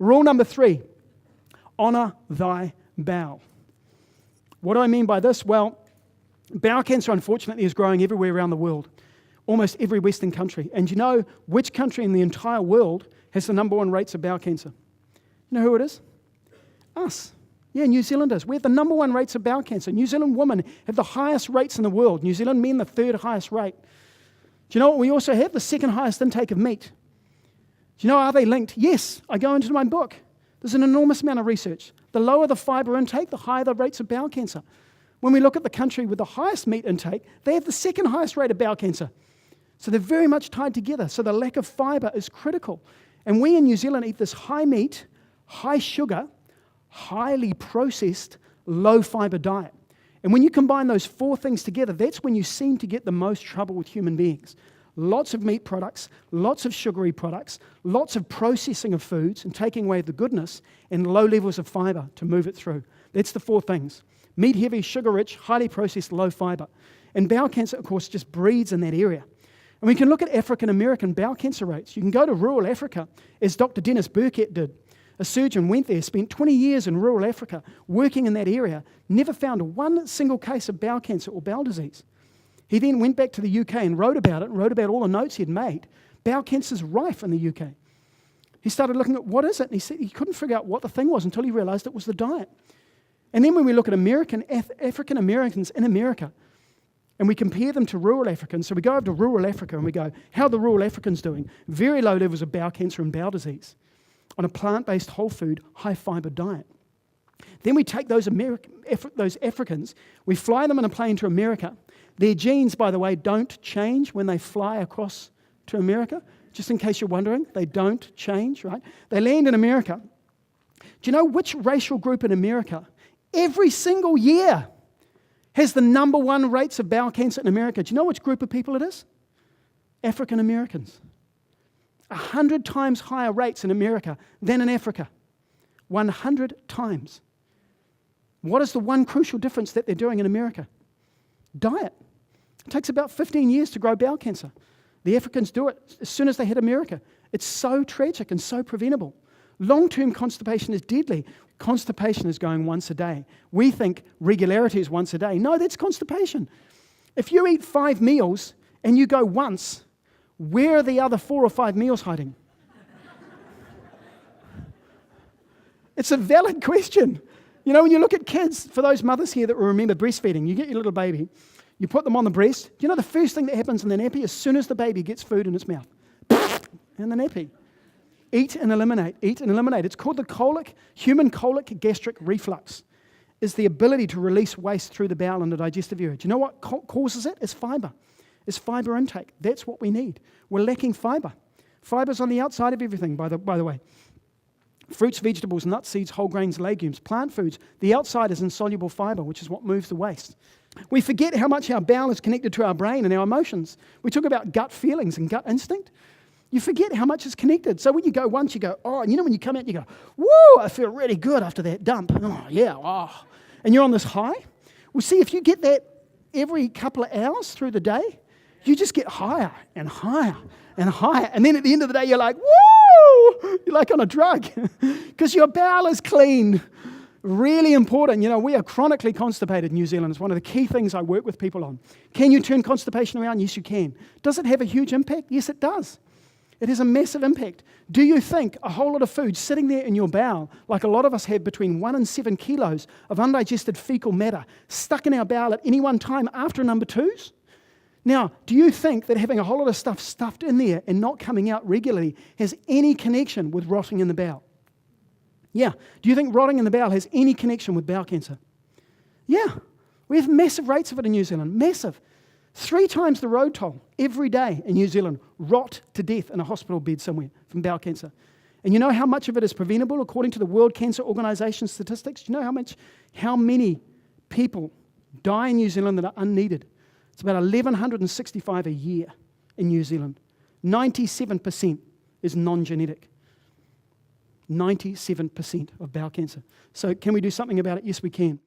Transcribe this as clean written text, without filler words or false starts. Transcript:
Rule number 3, honour thy bowel. What do I mean by this? Well, bowel cancer, unfortunately, is growing everywhere around the world, almost every Western country. And you know which country in the entire world has the number 1 rates of bowel cancer? You know who it is? Us. Yeah, New Zealanders. We have the number 1 rates of bowel cancer. New Zealand women have the highest rates in the world. New Zealand men, the 3rd highest rate. Do you know what we also have? The 2nd highest intake of meat. Do you know, are they linked? Yes, I go into my book. There's an enormous amount of research. The lower the fibre intake, the higher the rates of bowel cancer. When we look at the country with the highest meat intake, they have the 2nd highest rate of bowel cancer. So they're very much tied together. So the lack of fibre is critical. And we in New Zealand eat this high meat, high sugar, highly processed, low fibre diet. And when you combine those 4 things together, that's when you seem to get the most trouble with human beings. Lots of meat products, lots of sugary products, lots of processing of foods and taking away the goodness, and low levels of fibre to move it through. That's the 4 things. Meat heavy, sugar rich, highly processed, low fibre. And bowel cancer, of course, just breeds in that area. And we can look at African American bowel cancer rates. You can go to rural Africa, as Dr. Dennis Burkett did. A surgeon went there, spent 20 years in rural Africa, working in that area, never found 1 single case of bowel cancer or bowel disease. He then went back to the UK and wrote about it, and wrote about all the notes he'd made. Bowel cancer's rife in the UK. He started looking at what is it, and he said he couldn't figure out what the thing was until he realised it was the diet. And then when we look at African Americans in America, and we compare them to rural Africans, so we go over to rural Africa and we go, how are the rural Africans doing? Very low levels of bowel cancer and bowel disease on a plant-based, whole food, high fibre diet. Then we take those Africans, we fly them in a plane to America. Their genes, by the way, don't change when they fly across to America. Just in case you're wondering, they don't change, right? They land in America. Do you know which racial group in America every single year has the number 1 rates of bowel cancer in America? Do you know which group of people it is? African Americans. 100 times higher rates in America than in Africa. 100 times. What is the one crucial difference that they're doing in America? Diet. It takes about 15 years to grow bowel cancer. The Africans do it as soon as they hit America. It's so tragic and so preventable. Long-term constipation is deadly. Constipation is going once a day. We think regularity is once a day. No, that's constipation. If you eat 5 meals and you go once, where are the other 4 or 5 meals hiding? It's a valid question. You know, when you look at kids, for those mothers here that will remember breastfeeding, you get your little baby, you put them on the breast. Do you know the first thing that happens in the nappy as soon as the baby gets food in its mouth? In the nappy. Eat and eliminate, eat and eliminate. It's called the human colic gastric reflux. It's the ability to release waste through the bowel and the digestive area. Do you know what causes it? It's fibre. It's fibre intake. That's what we need. We're lacking fibre. Fibre's on the outside of everything, by the way. Fruits, vegetables, nuts, seeds, whole grains, legumes, plant foods. The outside is insoluble fibre, which is what moves the waste. We forget how much our bowel is connected to our brain and our emotions. We talk about gut feelings and gut instinct. You forget how much is connected. So when you go once, you go, oh, and you know when you come out, you go, woo, I feel really good after that dump. Oh, yeah, oh. And you're on this high. Well, see, if you get that every couple of hours through the day, you just get higher and higher and higher. And then at the end of the day, you're like, woo! You're like on a drug because your bowel is clean. Really important. You know, we are chronically constipated in New Zealand. It's one of the key things I work with people on. Can you turn constipation around? Yes, you can. Does it have a huge impact? Yes, it does. It has a massive impact. Do you think a whole lot of food sitting there in your bowel, like a lot of us have between 1 and 7 kilos of undigested fecal matter stuck in our bowel at any one time after number 2s? Now, do you think that having a whole lot of stuff stuffed in there and not coming out regularly has any connection with rotting in the bowel? Yeah. Do you think rotting in the bowel has any connection with bowel cancer? Yeah. We have massive rates of it in New Zealand. Massive. 3 times the road toll every day in New Zealand rot to death in a hospital bed somewhere from bowel cancer. And you know how much of it is preventable according to the World Cancer Organization statistics? Do you know how many people die in New Zealand that are unneeded? It's about 1,165 a year in New Zealand. 97% is non-genetic. 97% of bowel cancer. So can we do something about it? Yes, we can.